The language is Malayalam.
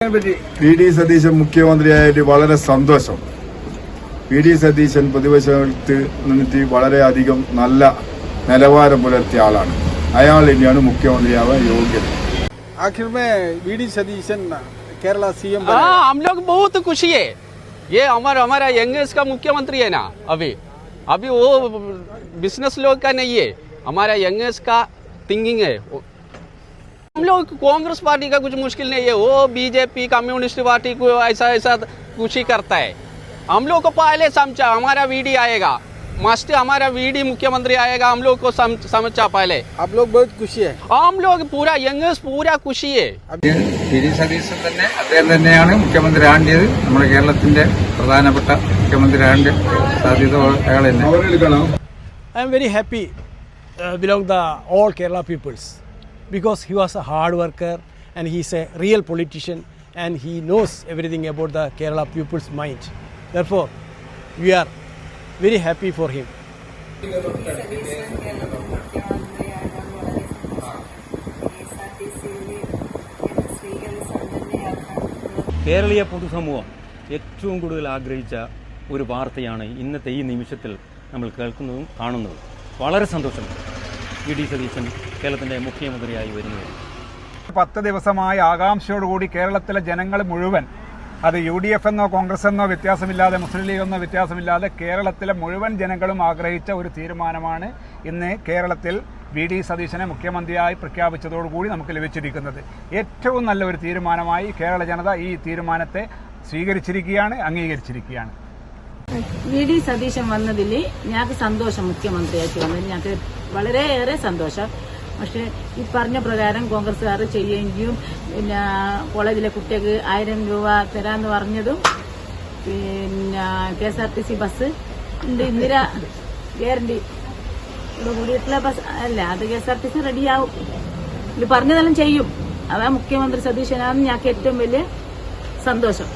വി ഡി സതീശൻ മുഖ്യമന്ത്രിയായിട്ട് വളരെ സന്തോഷം. വി ഡി സതീശൻ പ്രതിപക്ഷത്ത് നിന്നിട്ട് വളരെയധികം നല്ല നിലവാരം പുലർത്തിയ ആളാണ്. അയാൾ തന്നെയാണ് മുഖ്യമന്ത്രിയാവാൻ യോഗ്യത. आखिर में वीडी सतीशन केरला सीएम हम लोग बहुत खुशी है. ये हमारा यंगेस्ट का मुख्यमंत्री है ना. अभी वो बिजनेस लोग का नहीं है, हमारा यंगेस्ट का थिंकिंग है. हम लोग कांग्रेस पार्टी का कुछ मुश्किल नहीं है. वो बीजेपी कम्युनिस्ट पार्टी को ऐसा कुछ ही करता है. हम लोग को पहले समझा हमारा वीडी आएगा, मस्त हमारा वीडी मुख्यमंत्री आएगा. हम लोग को समझा पहले. आप लोग बहुत खुशी है. हम लोग पूरा यंगेस्ट पूरा खुशी है. വി ഡി സതീശൻ തന്നെ അദ്ദേഹം തന്നെയാണ് മുഖ്യമന്ത്രി ആണ്ടിയത്. നമ്മുടെ കേരളത്തിന്റെ പ്രധാനപ്പെട്ട മുഖ്യമന്ത്രി ആണ്ട് സാധ്യത അയാൾ തന്നെ. I am very happy belong the all Kerala peoples because he was a hard worker and he is a real politician and he knows everything about the Kerala people's mind. Therefore, we are very happy for him. കേരളീയ പൊതുസമൂഹം ഏറ്റവും കൂടുതൽ ആഗ്രഹിച്ച ഒരു വാർത്തയാണ് ഇന്നത്തെ ഈ നിമിഷത്തിൽ നമ്മൾ കേൾക്കുന്നതും കാണുന്നതും. വളരെ സന്തോഷമുണ്ട് വി ഡി സതീശൻ കേരളത്തിൻ്റെ മുഖ്യമന്ത്രിയായി വരുന്നത്. 10 ദിവസമായി ആകാംക്ഷയോടുകൂടി കേരളത്തിലെ ജനങ്ങൾ മുഴുവൻ, അത് UDF എന്നോ കോൺഗ്രസ് എന്നോ വ്യത്യാസമില്ലാതെ, മുസ്ലിം ലീഗ് എന്നോ വ്യത്യാസമില്ലാതെ കേരളത്തിലെ മുഴുവൻ ജനങ്ങളും ആഗ്രഹിച്ച ഒരു തീരുമാനമാണ് ഇന്ന് കേരളത്തിൽ വി ഡി സതീശനെ മുഖ്യമന്ത്രിയായി പ്രഖ്യാപിച്ചതോടുകൂടി നമുക്ക് ലഭിച്ചിരിക്കുന്നത്. ഏറ്റവും നല്ല ഒരു തീരുമാനമായി കേരള ജനത ഈ തീരുമാനത്തെ സ്വീകരിച്ചിരിക്കുകയാണ്, അംഗീകരിച്ചിരിക്കുകയാണ്. വി ഡി സതീശൻ വന്നതിൽ ഞങ്ങൾക്ക് സന്തോഷം. മുഖ്യമന്ത്രിയായിട്ട് വന്നതിൽ ഞങ്ങൾക്ക് വളരെയേറെ സന്തോഷം. പക്ഷേ ഈ പറഞ്ഞ പ്രകാരം കോൺഗ്രസ്സുകാർ ചെയ്യുകയും പിന്നെ കോളേജിലെ കുട്ടികൾക്ക് 1000 രൂപ തരാമെന്ന് പറഞ്ഞതും, പിന്നെ KSRTC ബസ് ഉണ്ട്, ഇന്ദിര ഗ്യാരണ്ടി കൂടിയിട്ടുള്ള ബസ് അല്ല, അത് KSRTC റെഡിയാവും. ഇത് പറഞ്ഞതെല്ലാം ചെയ്യും. അതാ മുഖ്യമന്ത്രി സതീശനാണെന്ന് ഞങ്ങൾക്ക് ഏറ്റവും വലിയ സന്തോഷം.